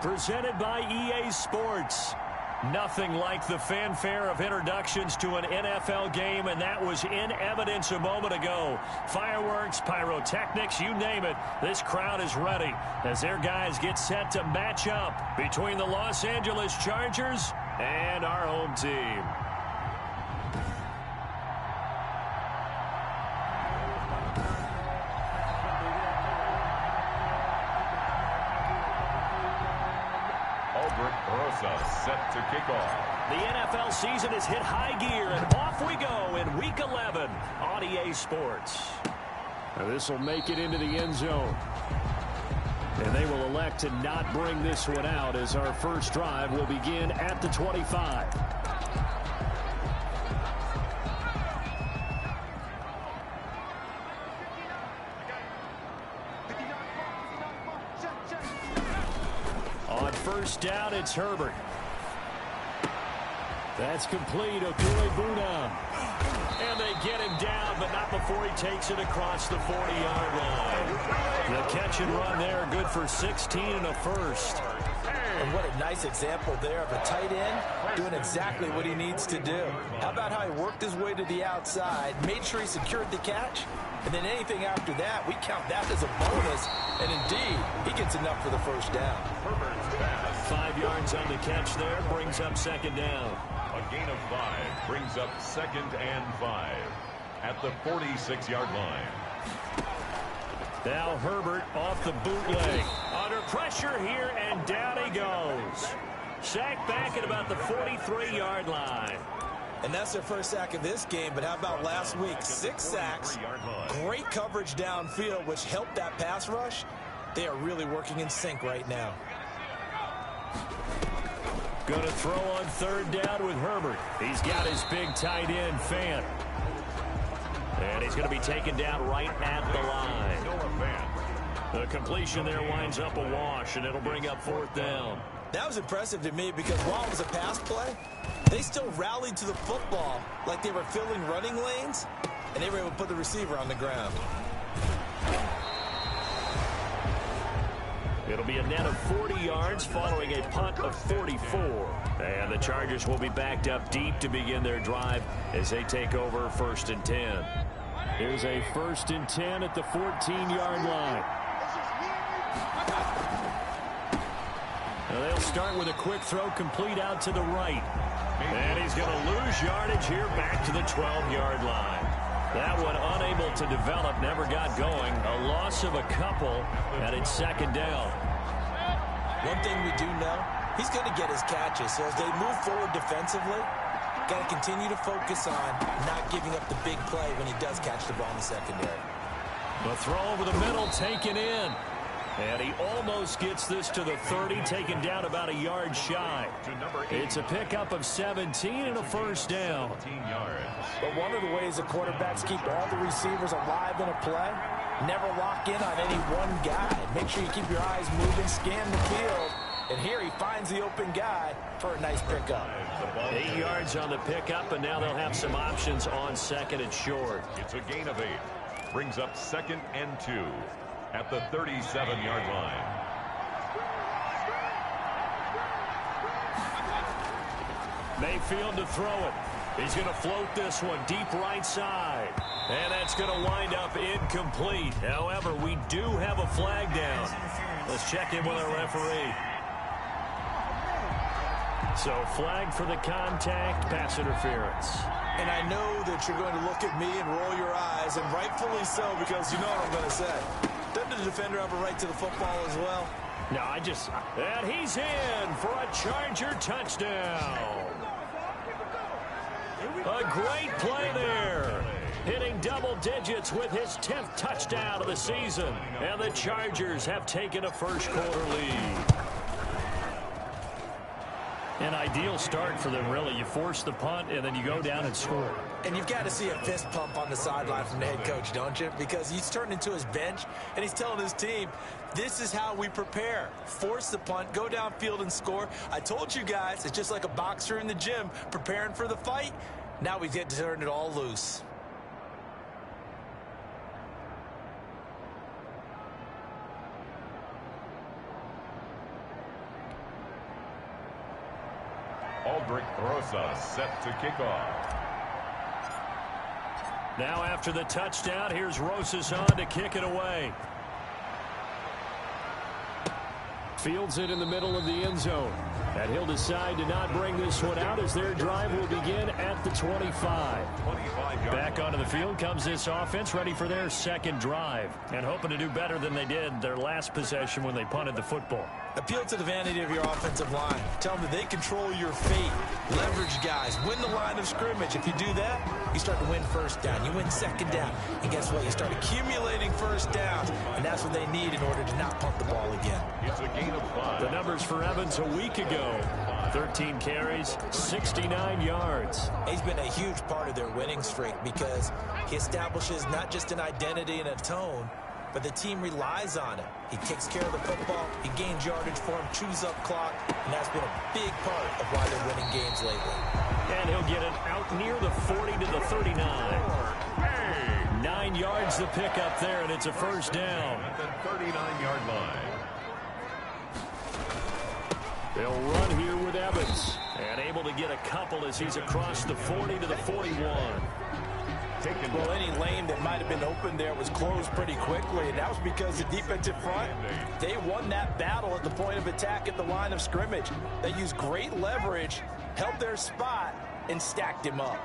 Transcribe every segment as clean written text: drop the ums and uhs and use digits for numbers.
presented by EA Sports. Nothing like the fanfare of introductions to an NFL game, and that was in evidence a moment ago. Fireworks, pyrotechnics, you name it. This crowd is ready as their guys get set to match up between the Los Angeles Chargers and our home team. Set to kick off. The NFL season has hit high gear, and off we go in Week 11 on EA Sports. This will make it into the end zone. And they will elect to not bring this one out as our first drive will begin at the 25. On first down, it's Herbert. That's complete. Okui-Buna. And they get him down, but not before he takes it across the 40-yard line. The catch and run there, good for 16 and a first. And what a nice example there of a tight end doing exactly what he needs to do. How about how he worked his way to the outside, made sure he secured the catch, and then anything after that, we count that as a bonus. And indeed, he gets enough for the first down. 5 yards on the catch there, brings up second down. A gain of 5 brings up 2nd and 5 at the 46-yard line. Now Herbert off the bootleg. Under pressure here, and down he goes. Sacked back at about the 43-yard line. And that's their first sack of this game, but how about last week? 6 sacks, great coverage downfield, which helped that pass rush. They are really working in sync right now. Going to throw on third down with Herbert. He's got his big tight end, Fant. And he's going to be taken down right at the line. The completion there winds up a wash, and it'll bring up 4th down. That was impressive to me because while it was a pass play, they still rallied to the football like they were filling running lanes, and they were able to put the receiver on the ground. It'll be a net of 40 yards following a punt of 44. And the Chargers will be backed up deep to begin their drive as they take over 1st and 10. Here's a 1st and 10 at the 14-yard line. Now they'll start with a quick throw complete out to the right. And he's going to lose yardage here back to the 12-yard line. That one unable to develop, never got going. A loss of a couple, and it's 2nd down. One thing we do know, he's going to get his catches. So as they move forward defensively, got to continue to focus on not giving up the big play when he does catch the ball in the secondary. The throw over the middle taken in. And he almost gets this to the 30, taken down about a yard shy. It's a pickup of 17 and a first down. But one of the ways the quarterbacks keep all the receivers alive in a play, never lock in on any one guy. Make sure you keep your eyes moving, scan the field. And here he finds the open guy for a nice pickup. 8 yards on the pickup, and now they'll have some options on 2nd and short. It's a gain of 8. Brings up 2nd and 2. At the 37-yard line. Mayfield to throw it. He's going to float this one deep right side. And that's going to wind up incomplete. However, we do have a flag down. Let's check in with our referee. So flag for the contact, pass interference. And I know that you're going to look at me and roll your eyes, and rightfully so, because you know what I'm going to say. Doesn't the defender have a right to the football as well? No, and he's in for a Charger touchdown. A great play there. Hitting double digits with his 10th touchdown of the season. And the Chargers have taken a first-quarter lead. An ideal start for them, really. You force the punt, and then you go down and score. And you've got to see a fist pump on the sideline from the head coach, don't you? Because he's turned into his bench, and he's telling his team, this is how we prepare. Force the punt, go downfield and score. I told you guys, it's just like a boxer in the gym preparing for the fight. Now we get to turn it all loose. Aldrich Rosa set to kick off. Now after the touchdown, here's Rosas on to kick it away. Fields it in the middle of the end zone. And he'll decide to not bring this one out as their drive will begin at the 25. Back onto the field comes this offense, ready for their second drive. And hoping to do better than they did their last possession when they punted the football. Appeal to the vanity of your offensive line. Tell them that they control your fate. Leverage guys. Win the line of scrimmage. If you do that, you start to win first down. You win second down. And guess what? You start accumulating first downs. And that's what they need in order to not punt the ball again. It's a gain of 5. The numbers for Evans a week ago. 13 carries, 69 yards. He's been a huge part of their winning streak because he establishes not just an identity and a tone, but the team relies on it. He takes care of the football, he gains yardage for him, chews up clock, and that's been a big part of why they're winning games lately. And he'll get it out near the 40 to the 39. 9 yards the pick up there, and it's a first down. At the 39-yard line. They'll run here with Evans. And able to get a couple as he's across the 40 to the 41. Well, any lane that might have been open there was closed pretty quickly, and that was because the defensive front, they won that battle at the point of attack at the line of scrimmage. They used great leverage, held their spot, and stacked him up.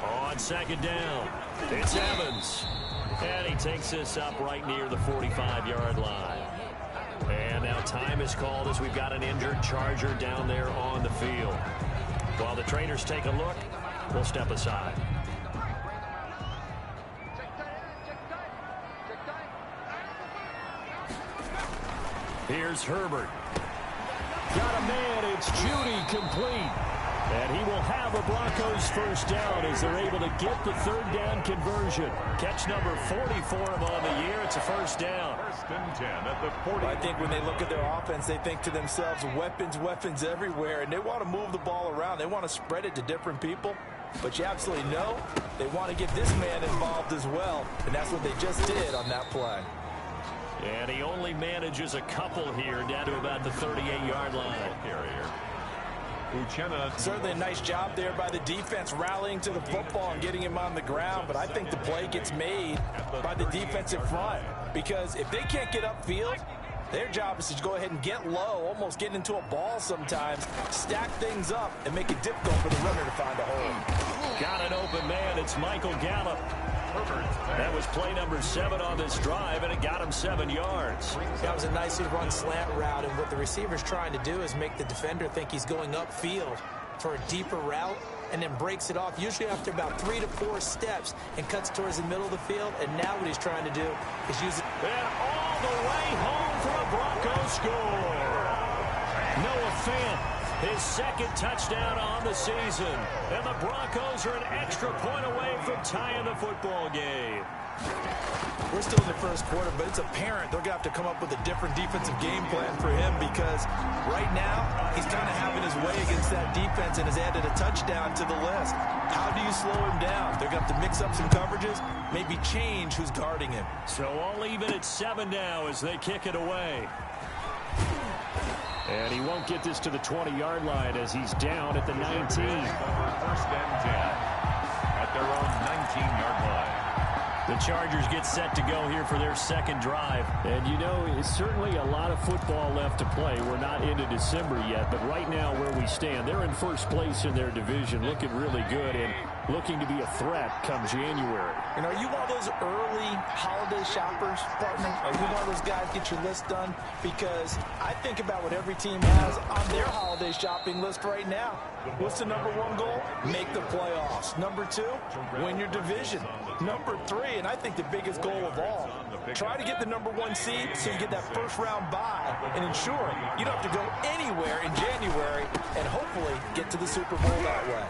On second down, it's Evans. And he takes this up right near the 45-yard line. And now time is called as we've got an injured Charger down there on the field. While the trainers take a look, we'll step aside. Here's Herbert. Got a man, it's Judy complete. And he will have a Broncos first down as they're able to get the third down conversion. Catch number 40 for him on the year. It's a first down. First and 10 at the 40. I think when they look at their offense, they think to themselves, weapons, weapons everywhere. And they want to move the ball around. They want to spread it to different people. But you absolutely know they want to get this man involved as well. And that's what they just did on that play. And he only manages a couple here down to about the 38-yard line. Carrier. Certainly a nice job there by the defense rallying to the football and getting him on the ground, but I think the play gets made by the defensive front because if they can't get upfield, their job is to go ahead and get low, almost get into a ball sometimes, stack things up, and make it difficult for the runner to find a hole. Got an open man. It's Michael Gallup. That was play number 7 on this drive, and it got him 7 yards. That was a nicely run slant route, and what the receiver's trying to do is make the defender think he's going upfield for a deeper route, and then breaks it off, usually after about 3 to 4 steps, and cuts towards the middle of the field. And now what he's trying to do is use it. And all the way home for a Broncos score. Noah Fant. His second touchdown on the season. And the Broncos are an extra point away from tying the football game. We're still in the first quarter, but it's apparent they're going to have to come up with a different defensive game plan for him because right now he's kind of having his way against that defense and has added a touchdown to the list. How do you slow him down? They're going to have to mix up some coverages, maybe change who's guarding him. So all even at 7 now as they kick it away. And he won't get this to the 20-yard line as he's down at the 19. First and 10 at their own 19-yard line. The Chargers get set to go here for their second drive. And, you know, it's certainly a lot of football left to play. We're not into December yet, but right now where we stand, they're in first place in their division, looking really good and looking to be a threat come January. You know, are you one of those early holiday shoppers, partner? Are you one of those guys get your list done? Because I think about what every team has on their holiday shopping list right now. What's the number 1 goal? Make the playoffs. Number 2, win your division. Number 3, and I think the biggest goal of all, try to get the number 1 seed so you get that first round bye and ensure you don't have to go anywhere in January and hopefully get to the Super Bowl that way.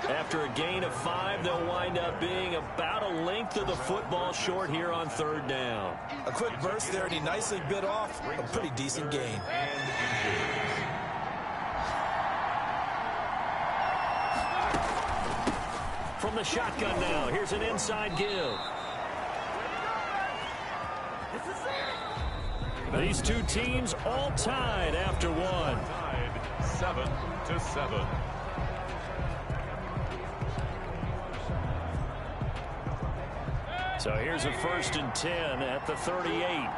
After a gain of 5, they'll wind up being about a length of the football short here on third down. A quick burst there, and he nicely bit off a pretty decent gain. From the shotgun now, here's an inside give. These two teams all tied after one. Tied 7-7. So here's a 1st and 10 at the 38.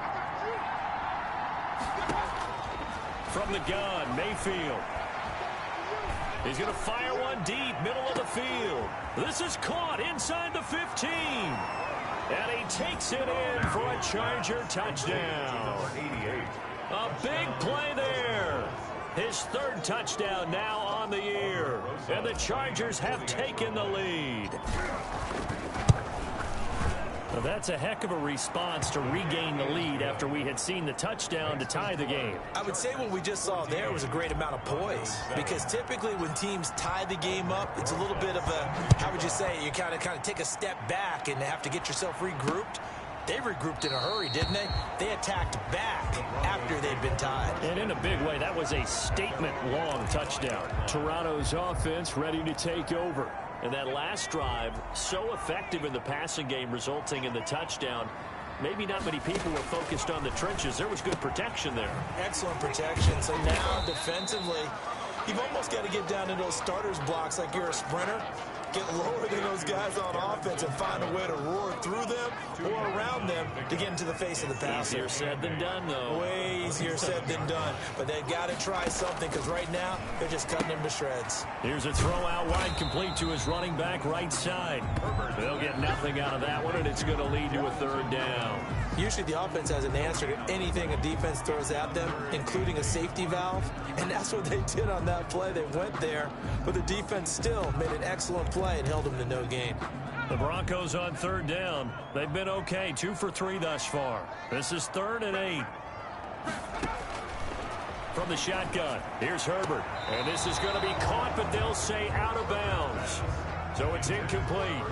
From the gun, Mayfield. He's going to fire one deep, middle of the field. This is caught inside the 15. And he takes it in for a Charger touchdown. A big play there. His 3rd touchdown now on the year. And the Chargers have taken the lead. Well, that's a heck of a response to regain the lead after we had seen the touchdown to tie the game. I would say what we just saw there was a great amount of poise, because typically when teams tie the game up, it's a little bit of a, how would you say, you kind of take a step back and have to get yourself regrouped. They regrouped in a hurry, didn't they? They attacked back after they'd been tied. And in a big way, that was a statement-long touchdown. Toronto's offense ready to take over. And that last drive, so effective in the passing game, resulting in the touchdown. Maybe not many people were focused on the trenches. There was good protection there. Excellent protection. So now, defensively, you've almost got to get down to those starters blocks like you're a sprinter. Get lower than those guys on offense and find a way to roar through them or around them to get into the face of the passer. Easier said than done, though. Way easier said than done. But they've got to try something, because right now they're just cutting him to shreds. Here's a throw out wide, complete to his running back right side. They'll get nothing out of that one, and it's going to lead to a 3rd down. Usually the offense has an answer to anything a defense throws at them, including a safety valve. And that's what they did on that play. They went there, but the defense still made an excellent play and held them to no gain. The Broncos on 3rd down. They've been okay, 2 for 3 thus far. This is 3rd and 8. From the shotgun, here's Herbert. And this is going to be caught, but they'll say out of bounds. So it's incomplete.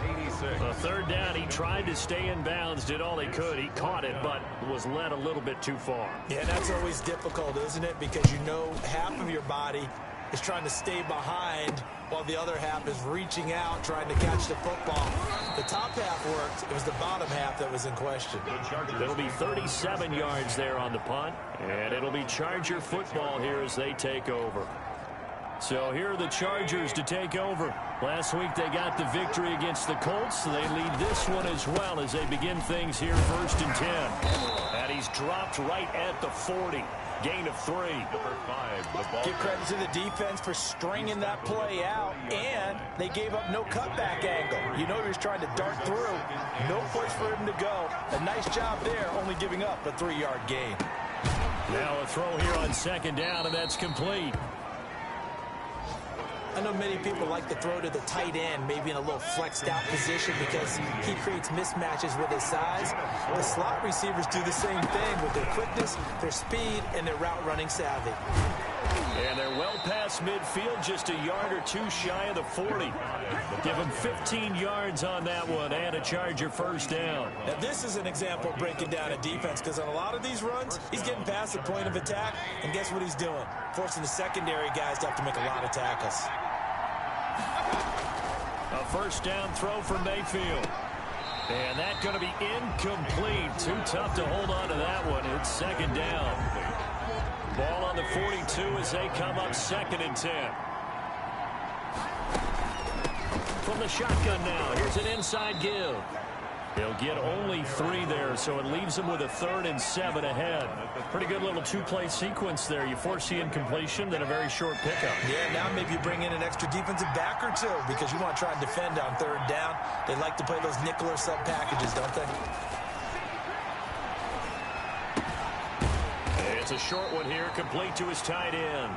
A 3rd down, he tried to stay in bounds, did all he could. He caught it, but was led a little bit too far. Yeah, that's always difficult, isn't it? Because you know half of your body is trying to stay behind while the other half is reaching out, trying to catch the football. The top half worked. It was the bottom half that was in question. It'll be 37 yards there on the punt, and it'll be Charger football here as they take over. So here are the Chargers to take over. Last week they got the victory against the Colts, so they lead this one as well as they begin things here 1st and 10. And he's dropped right at the 40. Gain of 3. Number 5, the ball. Give credit to the defense for stringing that play out, and they gave up no cutback angle. You know he was trying to dart through. No place for him to go. A nice job there, only giving up a 3-yard gain. Now a throw here on 2nd down, and that's complete. I know many people like to throw to the tight end, maybe in a little flexed out position, because he creates mismatches with his size. The slot receivers do the same thing with their quickness, their speed, and their route running savvy. And they're well past midfield, just a yard or 2 shy of the 40. Give him 15 yards on that one and a Charger 1st down. Now this is an example of breaking down a defense, because on a lot of these runs, he's getting past the point of attack, and guess what he's doing? Forcing the secondary guys to have to make a lot of tackles. A 1st down throw for Mayfield. And that's going to be incomplete. Too tough to hold on to that one. It's 2nd down. Ball on the 42 as they come up 2nd and 10. From the shotgun now. Here's an inside give. He'll get only 3 there, so it leaves him with a 3rd and 7 ahead. Pretty good little 2-play sequence there. You force the incompletion, then a very short pickup. Yeah, now maybe you bring in an extra defensive back or 2, because you want to try and defend on 3rd down. They like to play those nickel or sub packages, don't they? It's a short one here, complete to his tight end.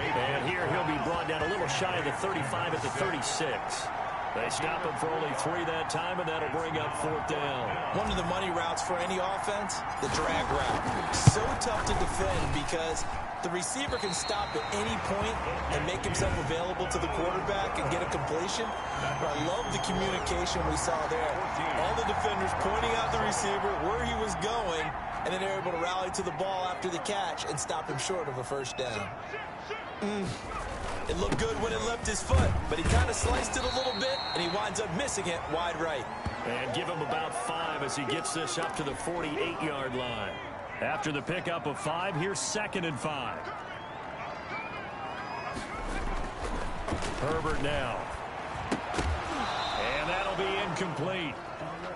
And here he'll be brought down a little shy of the 35 at the 36. They stop him for only 3 that time, and that'll bring up 4th down. One of the money routes for any offense, the drag route. So tough to defend because the receiver can stop at any point and make himself available to the quarterback and get a completion. But I love the communication we saw there. All the defenders pointing out the receiver, where he was going, and then they're able to rally to the ball after the catch and stop him short of a 1st down. It looked good when it left his foot, but he kind of sliced it a little bit, and he winds up missing it wide right. And give him about 5 as he gets this up to the 48-yard line. After the pickup of 5, here's 2nd and 5. Herbert now. And that'll be incomplete.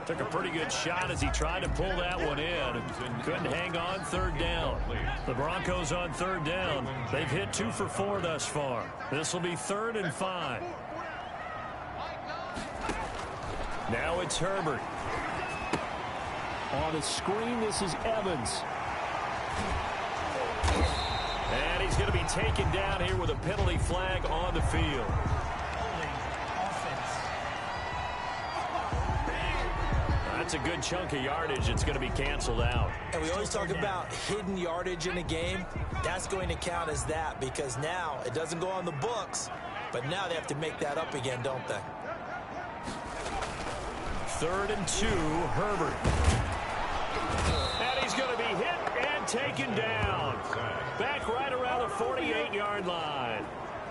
Took a pretty good shot as he tried to pull that one in. Couldn't hang on. 3rd down. The Broncos on 3rd down. They've hit 2 for 4 thus far. This will be 3rd and 5. Now it's Herbert. On the screen, this is Evans. And he's going to be taken down here with a penalty flag on the field. That's a good chunk of yardage. It's going to be canceled out. And we always talk about hidden yardage in a game. That's going to count as that because now it doesn't go on the books, but now they have to make that up again, don't they? 3rd and 2, Herbert. And he's going to be hit and taken down. Back right around the 48-yard line.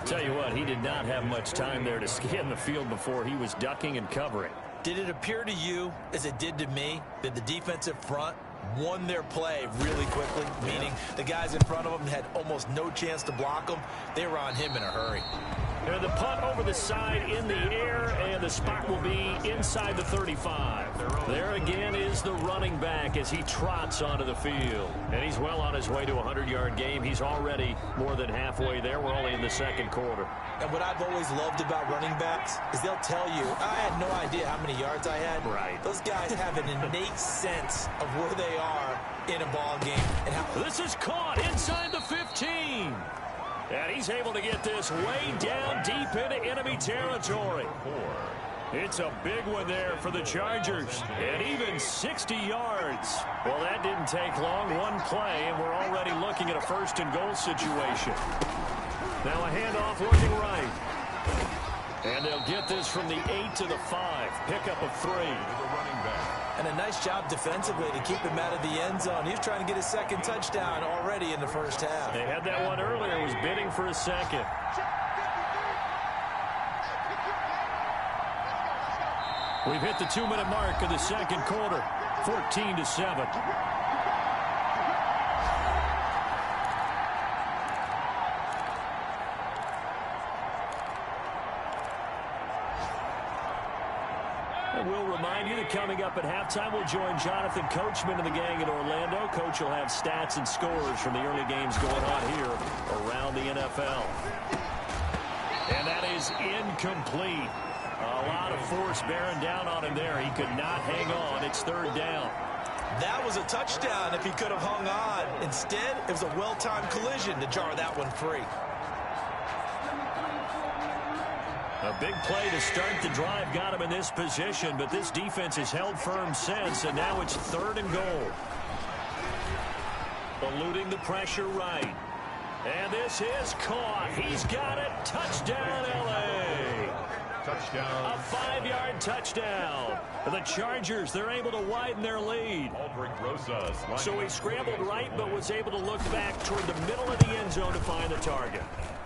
Tell you what, he did not have much time there to scan the field before he was ducking and covering. Did it appear to you, as it did to me, that the defensive front won their play really quickly, meaning the guys in front of them had almost no chance to block them? They were on him in a hurry. And the punt over the side in the air, and the spot will be inside the 35. There again is the running back as he trots onto the field. And he's well on his way to a 100-yard game. He's already more than halfway there. We're only in the 2nd quarter. And what I've always loved about running backs is they'll tell you, I had no idea how many yards I had. Right. Those guys have an innate sense of where they are in a ball game. And how this is caught inside the 15. And he's able to get this way down deep into enemy territory. It's a big one there for the Chargers. And even 60 yards. Well, that didn't take long. One play, and we're already looking at a 1st and goal situation. Now a handoff looking right. And they'll get this from the 8 to the 5. Pickup of 3. And a nice job defensively to keep him out of the end zone. He was trying to get his 2nd touchdown already in the 1st half. They had that one earlier. Was bidding for a 2nd. We've hit the 2-minute mark of the 2nd quarter. 14-7. We'll remind you that coming up at halftime, we'll join Jonathan Coachman and the gang in Orlando. Coach will have stats and scores from the early games going on here around the NFL. And that is incomplete. A lot of force bearing down on him there. He could not hang on. It's 3rd down. That was a touchdown if he could have hung on. Instead, it was a well-timed collision to jar that one free. A big play to start the drive got him in this position, but this defense has held firm since, and now it's 3rd and goal. Eluding the pressure right. And this is caught. He's got it. Touchdown, L.A. Touchdown. A 5-yard touchdown. The Chargers, they're able to widen their lead. So he scrambled right, but was able to look back toward the middle of the end zone to find the target.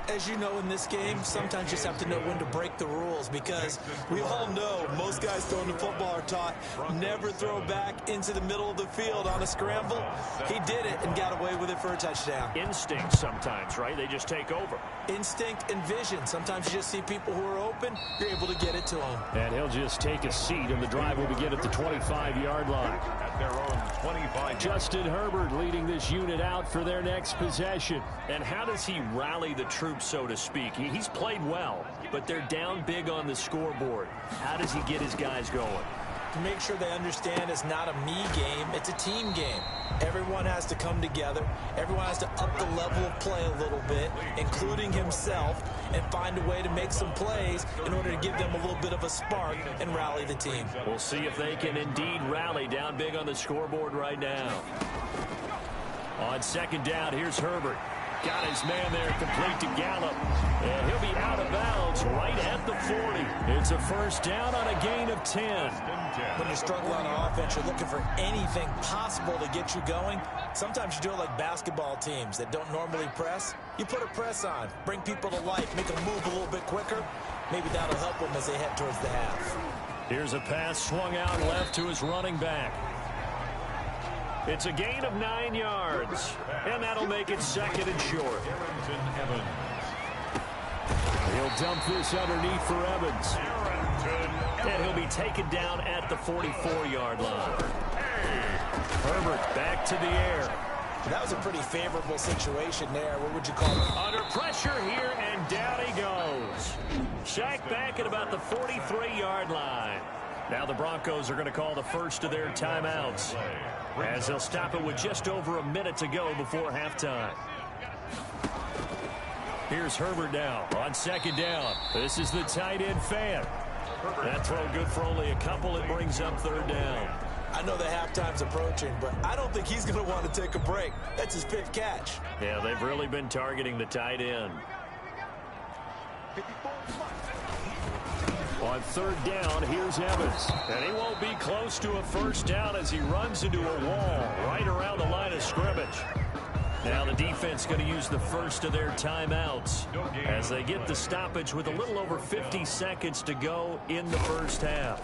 As you know, in this game, sometimes you just have to know when to break the rules because we all know most guys throwing the football are taught never throw back into the middle of the field on a scramble. He did it and got away with it for a touchdown. Instinct sometimes, right? They just take over. Instinct and vision. Sometimes you just see people who are open, you're able to get it to them. And he'll just take a seat, and the drive will begin at the 25-yard line. At their own 25. Justin Herbert leading this unit out for their next possession. And how does he rally the troops, so to speak? He's played well, but they're down big on the scoreboard. How does he get his guys going? To make sure they understand it's not a me game, it's a team game. Everyone has to come together. Everyone has to up the level of play a little bit, including himself, and find a way to make some plays in order to give them a little bit of a spark and rally the team. We'll see if they can indeed rally down big on the scoreboard right now. On 2nd down, here's Herbert. Got his man there, complete to Gallup. And he'll be out of bounds right at the 40. It's a 1st down on a gain of 10. When you're struggling on offense, you're looking for anything possible to get you going. Sometimes you do it like basketball teams that don't normally press. You put a press on, bring people to life, make them move a little bit quicker. Maybe that'll help them as they head towards the half. Here's a pass swung out left to his running back. It's a gain of 9 yards, and that'll make it second and short. He'll dump this underneath for Evans. And he'll be taken down at the 44-yard line. Herbert back to the air. That was a pretty favorable situation there. What would you call it? Under pressure here, and down he goes. Sacked back at about the 43-yard line. Now the Broncos are going to call the first of their timeouts, as they'll stop it with just over a minute to go before halftime. Here's Herbert now on second down. This is the tight end fan. That throw good for only a couple. It brings up third down. I know the halftime's approaching, but I don't think he's going to want to take a break. That's his 5th catch. Yeah, they've really been targeting the tight end. On third down, here's Evans. And he won't be close to a first down as he runs into a wall right around the line of scrimmage. Now the defense going to use the first of their timeouts as they get the stoppage with a little over 50 seconds to go in the first half.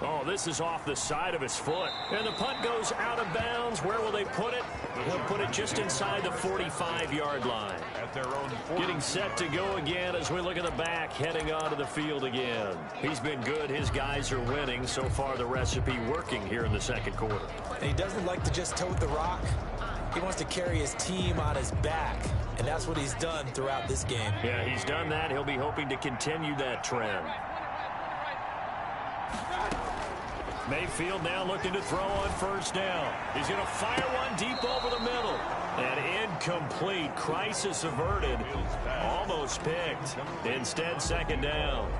Oh, this is off the side of his foot. And the punt goes out of bounds. Where will they put it? They'll put it just inside the 45-yard line. Getting set to go again as we look at the back, heading onto the field again. He's been good. His guys are winning. So far, the recipe working here in the second quarter. And he doesn't like to just tote the rock. He wants to carry his team on his back, and that's what he's done throughout this game. Yeah, he's done that. He'll be hoping to continue that trend. Mayfield now looking to throw on first down. He's going to fire one deep over the middle. And incomplete. Crisis averted. Almost picked. Instead, second down.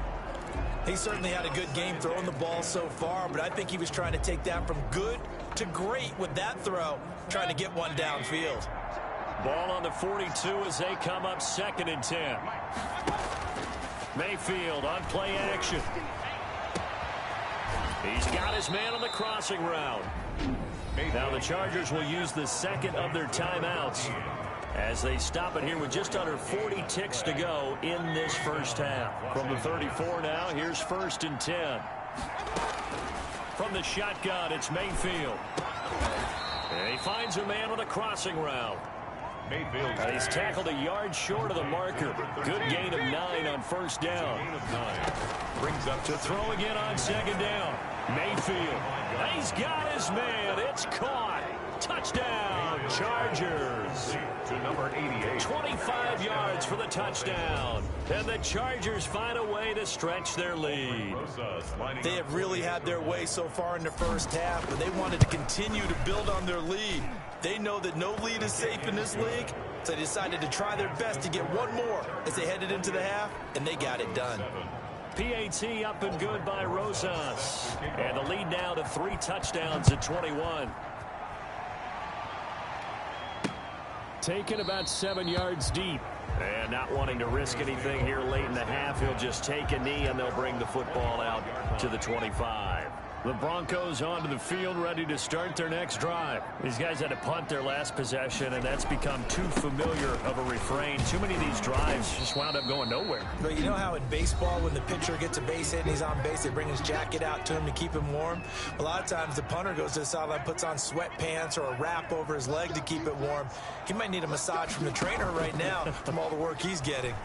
He certainly had a good game throwing the ball so far, but I think he was trying to take that from good to great with that throw, trying to get one downfield. Ball on the 42 as they come up second and 10. Mayfield on play action. He's got his man on the crossing route. Now the Chargers will use the second of their timeouts as they stop it here with just under 40 ticks to go in this first half. From the 34 now, here's first and 10. From the shotgun, it's Mayfield. And he finds a man on the crossing route. He's tackled a yard short of the marker. Good gain of 9 on first down. Brings up to throw again on second down. Mayfield. He's got his man. It's caught. Touchdown, Chargers. To number 88. 25 yards for the touchdown. And the Chargers find a way to stretch their lead. They have really had their way so far in the first half, but they wanted to continue to build on their lead. They know that no lead is safe in this league, so they decided to try their best to get one more as they headed into the half, and they got it done. PAT up and good by Rosas. And the lead now to 3 touchdowns at 21. Taken about 7 yards deep. And not wanting to risk anything here late in the half, he'll just take a knee and they'll bring the football out to the 25. The Broncos onto the field, ready to start their next drive. These guys had to punt their last possession, and that's become too familiar of a refrain. Too many of these drives just wound up going nowhere. But you know how in baseball, when the pitcher gets a base hit and he's on base, they bring his jacket out to him to keep him warm? A lot of times the punter goes to the sideline, puts on sweatpants or a wrap over his leg to keep it warm. He might need a massage from the trainer right now from all the work he's getting.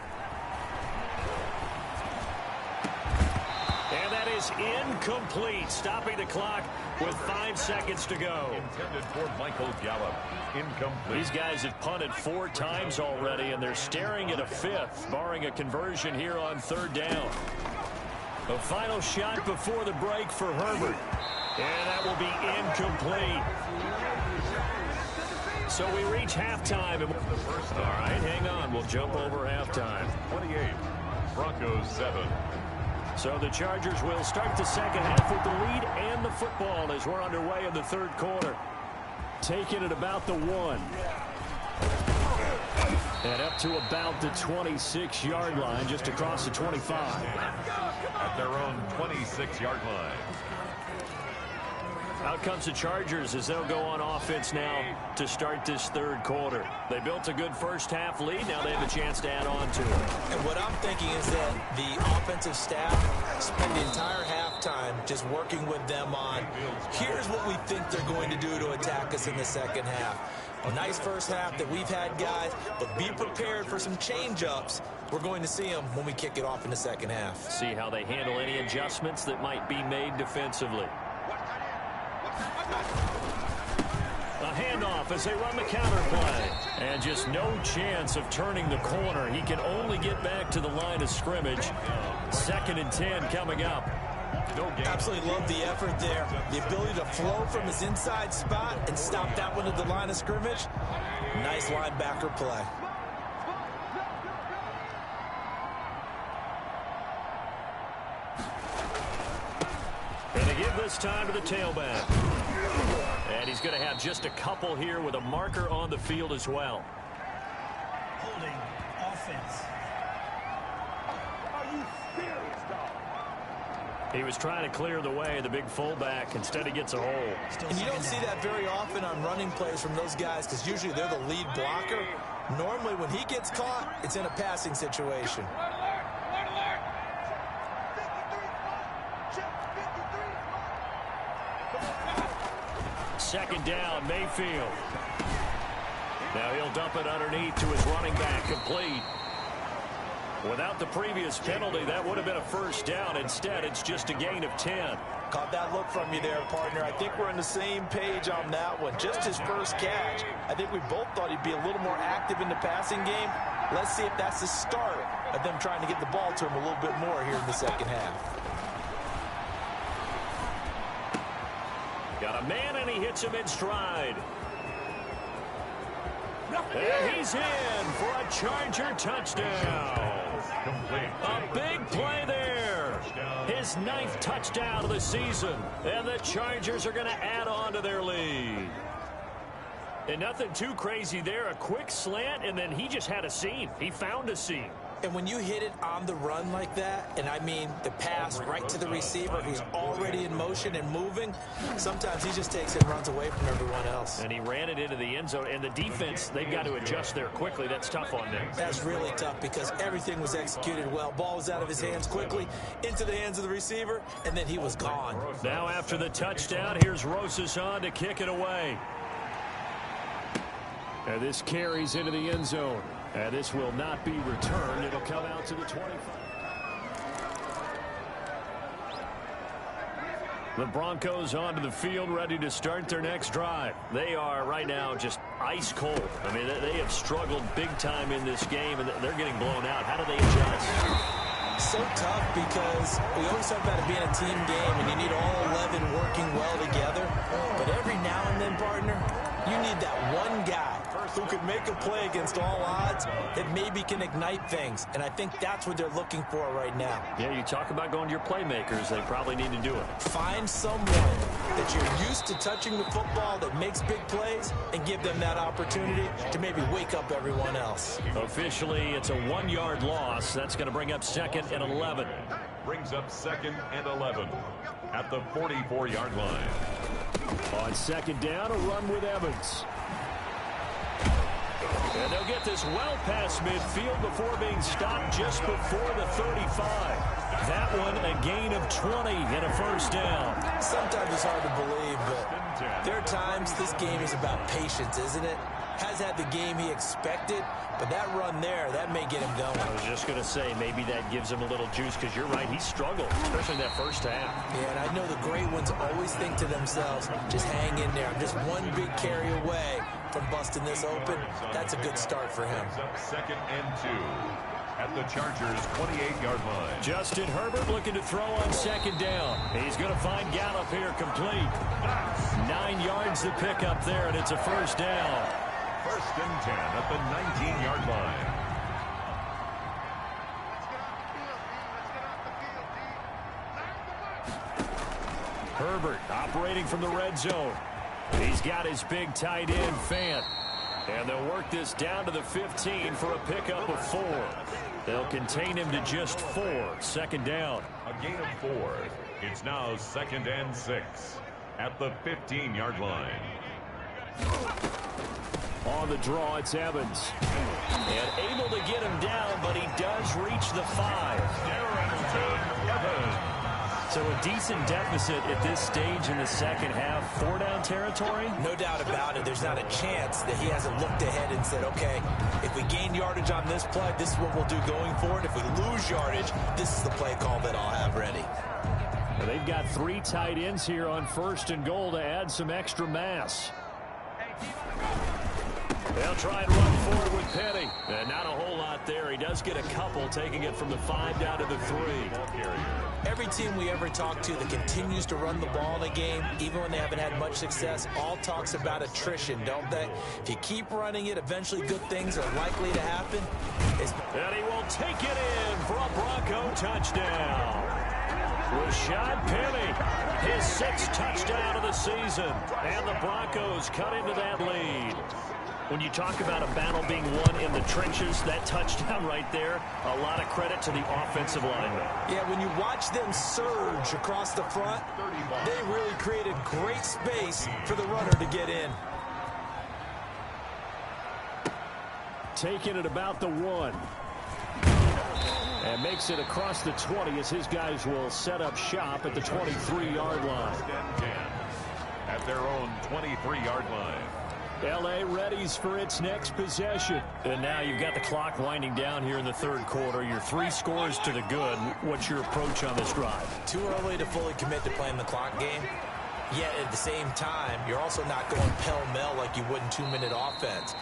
Incomplete, stopping the clock with 5 seconds to go. Intended for Michael Gallup. Incomplete. These guys have punted 4 times already, and they're staring at a 5th, barring a conversion here on third down. A final shot before the break for Herbert, and that will be incomplete. So we reach halftime. All right, hang on. We'll jump over halftime. 28, Broncos 7. So the Chargers will start the second half with the lead and the football as we're underway in the third quarter. Taking it about the 1. And up to about the 26-yard line, just across the 25. At their own 26-yard line. Out comes the Chargers as they'll go on offense now to start this third quarter. They built a good first half lead. Now they have a chance to add on to it. And what I'm thinking is that the offensive staff spend the entire halftime just working with them on, here's what we think they're going to do to attack us in the second half. A nice first half that we've had, guys, but be prepared for some change-ups. We're going to see them when we kick it off in the second half. See how they handle any adjustments that might be made defensively. A handoff as they run the counter play. And just no chance of turning the corner. He can only get back to the line of scrimmage. 2nd and 10 coming up. Absolutely love the effort there. The ability to flow from his inside spot and stop that one at the line of scrimmage. Nice linebacker play. And they give this time to the tailback. And he's going to have just a couple here with a marker on the field as well. Holding offense. Are you serious, dog? He was trying to clear the way, the big fullback. Instead, he gets a hole. And you don't see that very often on running plays from those guys because usually they're the lead blocker. Normally, when he gets caught, it's in a passing situation. Second down, Mayfield. Now he'll dump it underneath to his running back, complete. Without the previous penalty, that would have been a first down. Instead, it's just a gain of 10. Caught that look from you there, partner. I think we're on the same page on that one. Just his first catch. I think we both thought he'd be a little more active in the passing game. Let's see if that's the start of them trying to get the ball to him a little bit more here in the second half. Got a man, and he hits him in stride. And he's in for a Charger touchdown. A big play there. His 9th touchdown of the season. And the Chargers are going to add on to their lead. And nothing too crazy there. A quick slant, and then he just had a seam. He found a seam. And when you hit it on the run like that, and I mean the pass right to the receiver who's already in motion and moving, sometimes he just takes it and runs away from everyone else. And he ran it into the end zone. And the defense, they've got to adjust there quickly. That's tough on them. That's really tough because everything was executed well. Ball was out of his hands quickly, into the hands of the receiver, and then he was gone. Now after the touchdown, here's Rosas on to kick it away. And this carries into the end zone. And this will not be returned. It'll come out to the 25. The Broncos onto the field, ready to start their next drive. They are right now just ice cold. I mean, they have struggled big time in this game, and they're getting blown out. How do they adjust? So tough because we always talk about it being a team game, and you need all 11 working well together. But every now and then, partner, you need that one guy who could make a play against all odds that maybe can ignite things. And I think that's what they're looking for right now. Yeah, you talk about going to your playmakers. They probably need to do it. Find someone that you're used to touching the football that makes big plays and give them that opportunity to maybe wake up everyone else. Officially, it's a 1-yard loss. That's going to bring up 2nd and 11. Brings up 2nd and 11 at the 44-yard line. On 2nd down, a run with Evans. And they'll get this well past midfield before being stopped just before the 35. That one a gain of 20 and a first down. Sometimes it's hard to believe, but there are times this game is about patience, isn't it? Has had the game he expected, but that run there, that may get him going. I was just going to say, maybe that gives him a little juice, because you're right, he struggled, especially in that first half. Yeah, and I know the great ones always think to themselves, just hang in there. I'm just one big carry away from busting this open. That's a good start for him. 2nd and 2 at the Chargers' 28-yard line. Justin Herbert looking to throw on 2nd down. He's going to find Gallup here complete. 9 yards to pick up there, and it's a first down. 1st and 10 at the 19-yard line. Herbert operating from the red zone. He's got his big tight end, Fant. And they'll work this down to the 15 for a pickup of 4. They'll contain him to just 4. 2nd down. A gain of 4. It's now 2nd and 6. at the 15-yard line. On the draw, it's Evans. And able to get him down, but he does reach the 5. So a decent deficit at this stage in the second half. 4-down territory? No doubt about it. There's not a chance that he hasn't looked ahead and said, okay, if we gain yardage on this play, this is what we'll do going forward. If we lose yardage, this is the play call that I'll have ready. Well, they've got 3 tight ends here on 1st and goal to add some extra mass. They'll try and run forward with Petty. And not a whole lot there. He does get a couple, taking it from the 5 down to the 3. Every team we ever talk to that continues to run the ball in a game, even when they haven't had much success, all talks about attrition, don't they? If you keep running it, eventually good things are likely to happen. And he will take it in for a Bronco touchdown. Rashad Penny, his 6th touchdown of the season. And the Broncos cut into that lead. When you talk about a battle being won in the trenches, that touchdown right there, a lot of credit to the offensive linemen. Yeah, when you watch them surge across the front, they really created great space for the runner to get in. Taking it about the 1. And makes it across the 20 as his guys will set up shop at the 23-yard line. At their own 23-yard line. L.A. readies for its next possession. And now you've got the clock winding down here in the 3rd quarter. Your 3 scores to the good. What's your approach on this drive? Too early to fully commit to playing the clock game. Yet at the same time, you're also not going pell-mell like you would in 2-minute offense.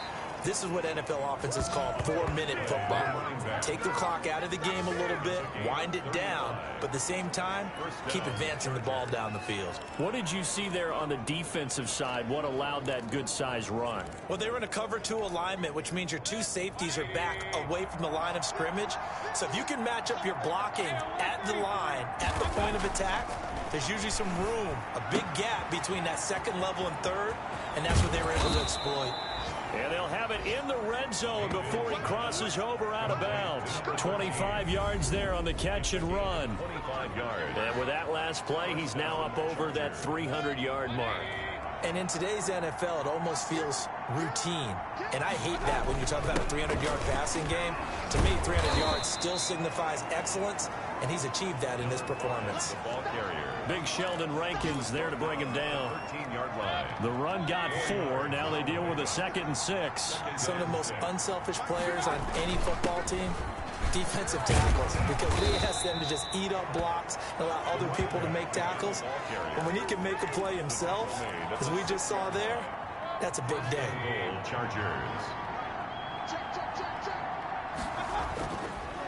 This is what NFL offenses call 4-minute football. Take the clock out of the game a little bit, wind it down, but at the same time, keep advancing the ball down the field. What did you see there on the defensive side? What allowed that good-sized run? Well, they were in a cover 2 alignment, which means your 2 safeties are back away from the line of scrimmage. So if you can match up your blocking at the line, at the point of attack, there's usually some room, a big gap between that 2nd level and 3rd, and that's what they were able to exploit. And they'll have it in the red zone before he crosses over out of bounds. 25 yards there on the catch and run. 25 yards. And with that last play, he's now up over that 300-yard mark. And in today's NFL, it almost feels routine. And I hate that when you talk about a 300-yard passing game. To me, 300 yards still signifies excellence, and he's achieved that in this performance. Ball carrier. Big Sheldon Rankins there to bring him down. 13-yard line. The run got 4. Now they deal with a 2nd and 6. Some of the most unselfish players on any football team, defensive tackles, because we ask them to just eat up blocks and allow other people to make tackles. But when he can make a play himself, as we just saw there, that's a big day. Chargers.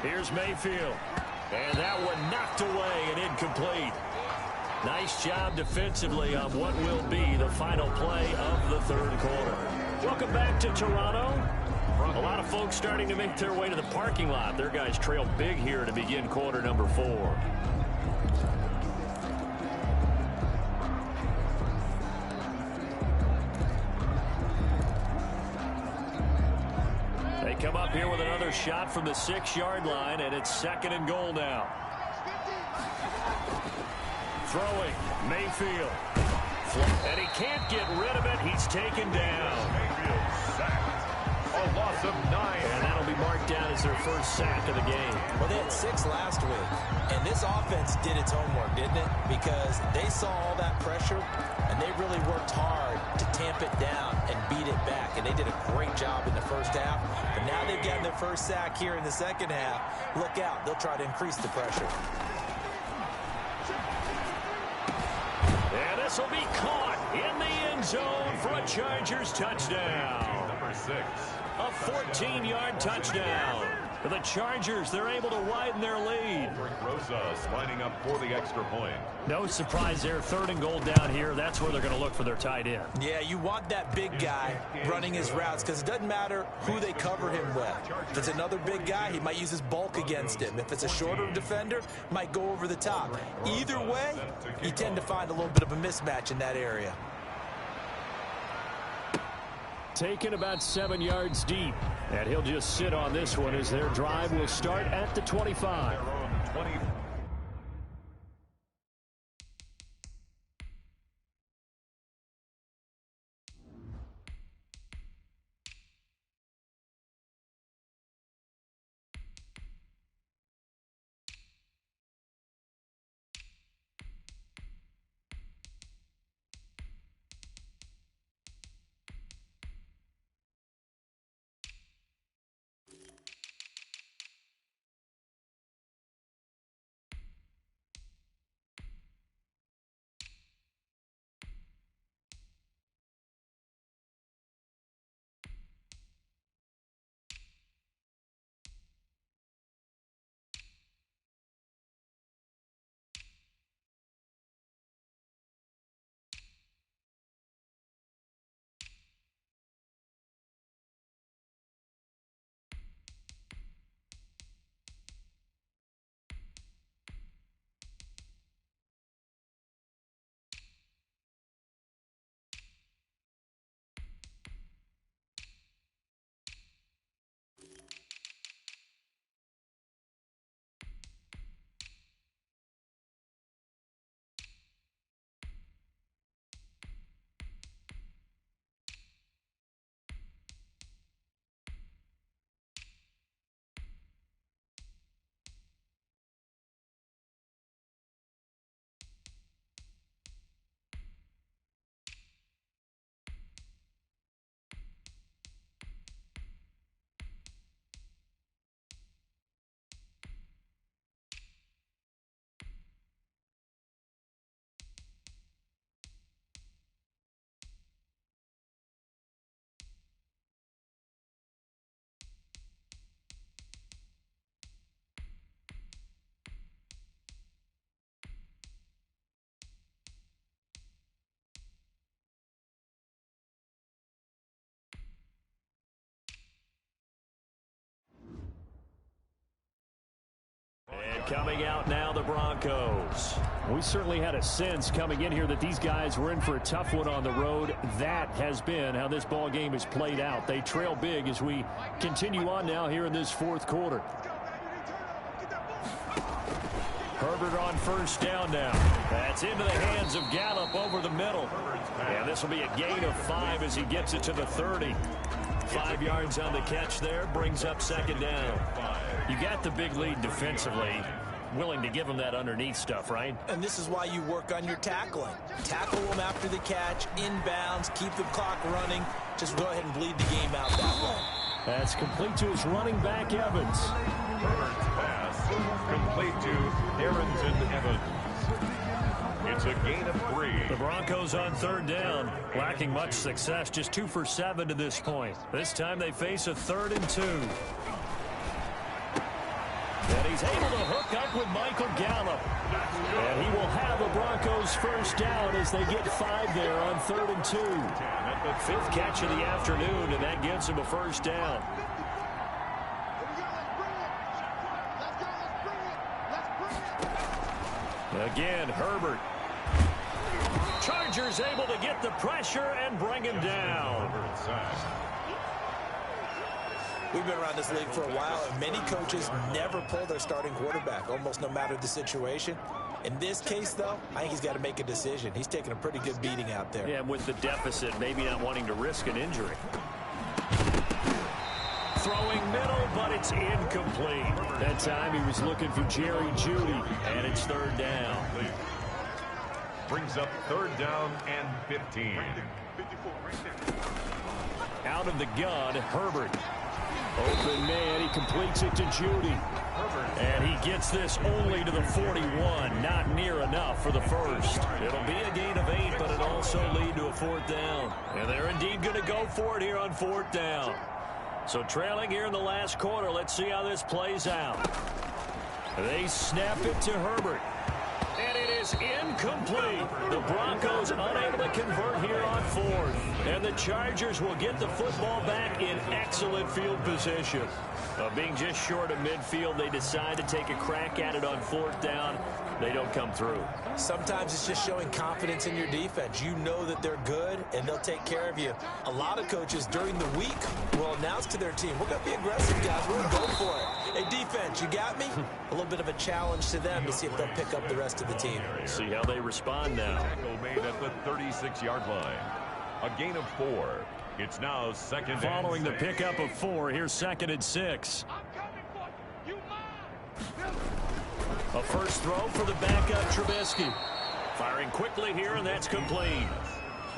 Here's Mayfield. And that one knocked away and incomplete. Nice job defensively on what will be the final play of the 3rd quarter. Welcome back to Toronto. A lot of folks starting to make their way to the parking lot. Their guys trail big here to begin quarter number 4. They come up here with another shot from the 6-yard line, and it's 2nd and goal now. Throwing, Mayfield. And he can't get rid of it. He's taken down. Mayfield sacked. A loss of 9. And that'll be marked down as their 1st sack of the game. Well, they had 6 last week. And this offense did its homework, didn't it? Because they saw all that pressure, and they really worked hard to tamp it down and beat it back. And they did a great job in the 1st half. But now they've gotten their 1st sack here in the 2nd half. Look out. They'll try to increase the pressure. And this will be caught in the end zone for a Chargers touchdown. Number 6. A 14-yard touchdown. For the Chargers, they're able to widen their lead. Rosas lining up for the extra point. No surprise there. 3rd and goal down here. That's where they're going to look for their tight end. Yeah, you want that big guy running his routes because it doesn't matter who they cover him with. If it's another big guy, he might use his bulk against him. If it's a shorter defender, might go over the top. Either way, you tend to find a little bit of a mismatch in that area. Taken about 7 yards deep. And he'll just sit on this one as their drive will start at the 25. Coming out now, the Broncos. We certainly had a sense coming in here that these guys were in for a tough one on the road. That has been how this ball game has played out. They trail big as we continue on now here in this fourth quarter. Herbert on first down now. That's into the hands of Gallup over the middle. And this will be a gain of 5 as he gets it to the 30. 5 yards on the catch there, brings up second down. You got the big lead defensively. Willing to give them that underneath stuff, right? And this is why you work on your tackling. Tackle them after the catch, inbounds, keep the clock running. Just go ahead and bleed the game out that way. That's complete to his running back, Evans. Herbert's pass complete to Arrington Evans. It's a gain of 3. The Broncos on third down, lacking much success, just 2 for 7 to this point. This time they face a 3rd and 2. And he's able to hook up with Michael Gallup. And he will have a Broncos first down as they get 5 there on 3rd and 2. 5th catch of the afternoon, and that gives him a first down. Again, Herbert. Chargers able to get the pressure and bring him down. We've been around this league for a while, and many coaches never pull their starting quarterback, almost no matter the situation. In this case, though, I think he's got to make a decision. He's taking a pretty good beating out there. Yeah, with the deficit, maybe not wanting to risk an injury. Throwing middle, but it's incomplete. That time he was looking for Jerry Jeudy. And it's 3rd down. Brings up 3rd down and 15. Out of the gun, Herbert. Open man, he completes it to Jeudy. And he gets this only to the 41. Not near enough for the first. It'll be a gain of 8, but it'll also lead to a 4th down. And they're indeed going to go for it here on 4th down. So trailing here in the last quarter, let's see how this plays out. They snap it to Herbert. And it is incomplete. The Broncos unable to convert here on 4th. And the Chargers will get the football back in excellent field position. Being just short of midfield, they decide to take a crack at it on 4th down. They don't come through. Sometimes it's just showing confidence in your defense. You know that they're good, and they'll take care of you. A lot of coaches during the week will announce to their team, we're going to be aggressive, guys. We're going to go for it. Hey, defense, you got me? A little bit of a challenge to them to see if they'll pick up the rest of the team. See how they respond now. Tackle made at the 36-yard line. A gain of 4. It's now 2nd and 6. Following the pickup of 4, here's 2nd and 6. A first throw for the backup Trubisky. Firing quickly here, and that's complete.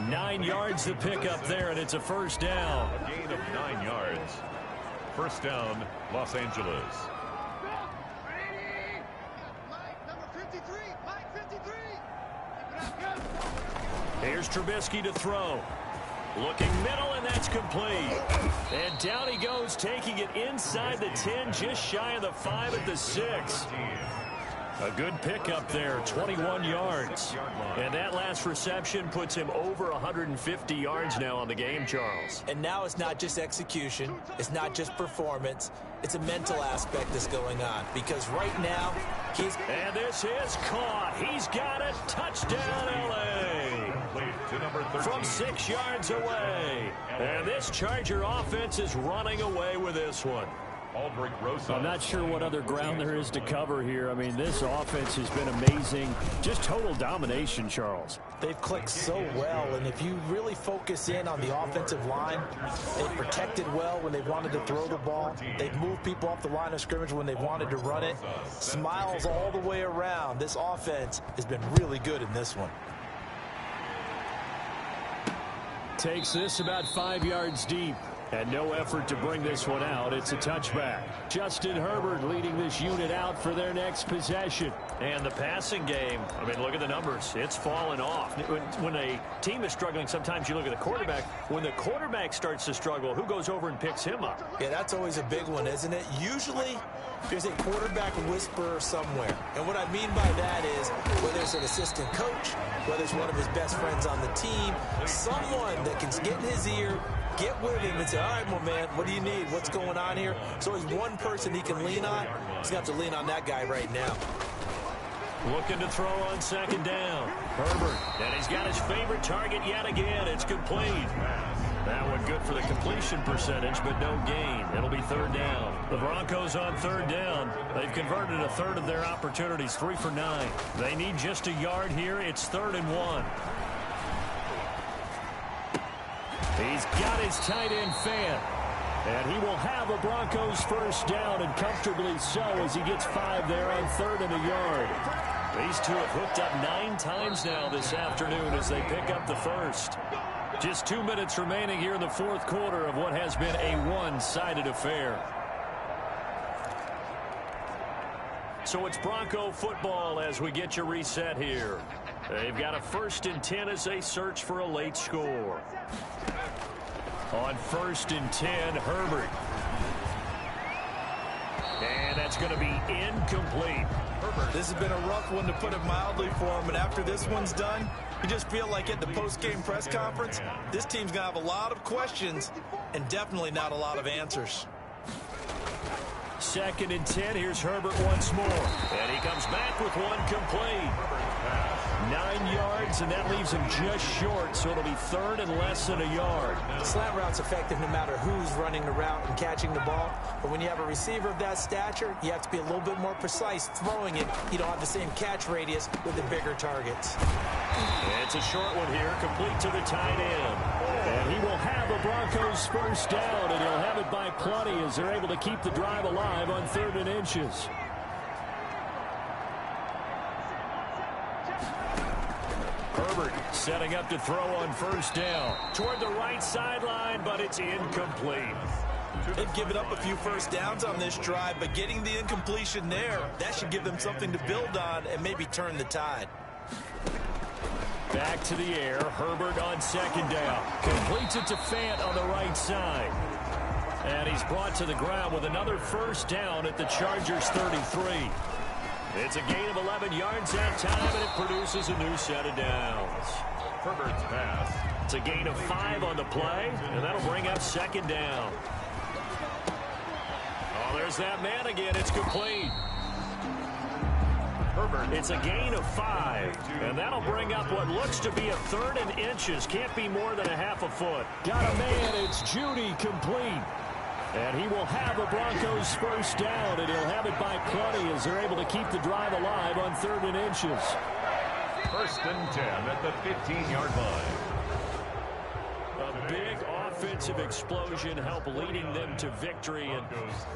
9 yards to pick up there, and it's a first down. A gain of 9 yards. First down, Los Angeles. Here's Trubisky to throw. Looking middle, and that's complete. And down he goes, taking it inside the 10, just shy of the 5 at the 6. A good pickup there, 21 yards. And that last reception puts him over 150 yards now on the game, Charles. And now it's not just execution. It's not just performance. It's a mental aspect that's going on. Because right now, he's... And this is caught. He's got it. Touchdown, L.A. From 6 yards away. And this Charger offense is running away with this one. I'm not sure what other ground there is to cover here. I mean, this offense has been amazing. Just total domination, Charles. They've clicked so well, and if you really focus in on the offensive line, they've protected well when they wanted to throw the ball. They've moved people off the line of scrimmage when they wanted to run it. Smiles all the way around. This offense has been really good in this one. Takes this about 5 yards deep. And no effort to bring this one out. It's a touchback. Justin Herbert leading this unit out for their next possession. And the passing game, I mean, look at the numbers. It's fallen off. When a team is struggling, sometimes you look at the quarterback. When the quarterback starts to struggle, who goes over and picks him up? Yeah, that's always a big one, isn't it? Usually, there's a quarterback whisperer somewhere. And what I mean by that is, whether it's an assistant coach, whether it's one of his best friends on the team, someone that can get in his ear, get with him and say, all right, my man, what do you need? What's going on here? So he's one person he can lean on. He's going to have to lean on that guy right now. Looking to throw on second down. Herbert, and he's got his favorite target yet again. It's complete. That one good for the completion percentage, but no gain. It'll be third down. The Broncos on third down. They've converted a third of their opportunities, 3 for 9. They need just a yard here. It's 3rd and 1. He's got his tight end fan. And he will have a Broncos first down, and comfortably so, as he gets 5 there on 3rd and a yard. These two have hooked up 9 times now this afternoon as they pick up the first. Just 2 minutes remaining here in the 4th quarter of what has been a one-sided affair. So it's Bronco football as we get you reset here. They've got a 1st and 10 as they search for a late score. On 1st and 10, Herbert. And that's going to be incomplete. Herbert, this has been a rough one, to put it mildly, for him. And after this one's done, you just feel like at the post-game press conference, this team's going to have a lot of questions and definitely not a lot of answers. 2nd and 10. Here's Herbert once more. And he comes back with one complete. 9 yards, and that leaves him just short, so it'll be 3rd and less than a yard. Slant route's effective no matter who's running the route and catching the ball. But when you have a receiver of that stature, you have to be a little bit more precise throwing it. You don't have the same catch radius with the bigger targets. It's a short one here, complete to the tight end. And he will have a Broncos first down, and he'll have it by plenty as they're able to keep the drive alive on 3rd and inches. Herbert setting up to throw on first down. Toward the right sideline, but it's incomplete. They've given up a few first downs on this drive, but getting the incompletion there, that should give them something to build on and maybe turn the tide. Back to the air. Herbert on 2nd down. Completes it to Fant on the right side. And he's brought to the ground with another first down at the Chargers' 33. It's a gain of 11 yards that time, and it produces a new set of downs. Herbert's pass. It's a gain of 5 on the play, and that'll bring up 2nd down. Oh, there's that man again. It's complete. Herbert. It's a gain of 5, and that'll bring up what looks to be a 3rd and inches. Can't be more than a half a foot. Got a man. It's Judy, complete. And he will have a Broncos first down, and he'll have it by plenty as they're able to keep the drive alive on 3rd and inches. 1st and 10 at the 15-yard line. A big offensive explosion help leading them to victory. And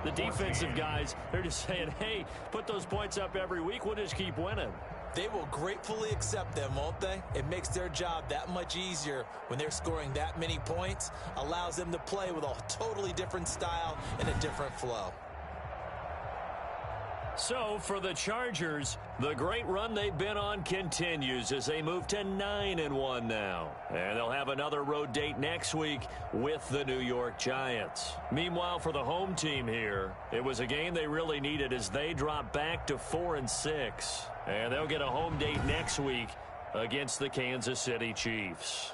the defensive guys, they're just saying, hey, put those points up every week. We'll just keep winning. They will gratefully accept them, won't they? It makes their job that much easier when they're scoring that many points. Allows them to play with a totally different style and a different flow. So for the Chargers, the great run they've been on continues as they move to 9-1 now. And they'll have another road date next week with the New York Giants. Meanwhile, for the home team here, it was a game they really needed as they drop back to 4-6. And they'll get a home date next week against the Kansas City Chiefs.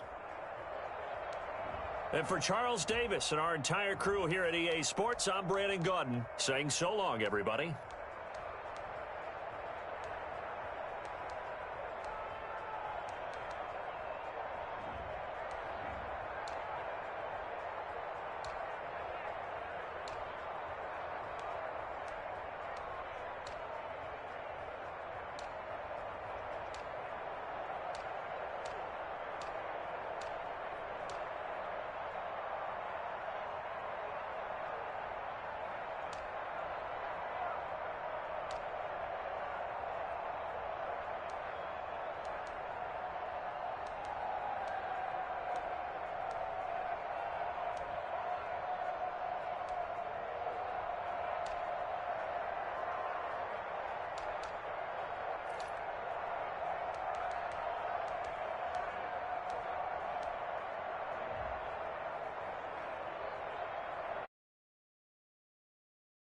And for Charles Davis and our entire crew here at EA Sports, I'm Brandon Gaudin saying so long, everybody.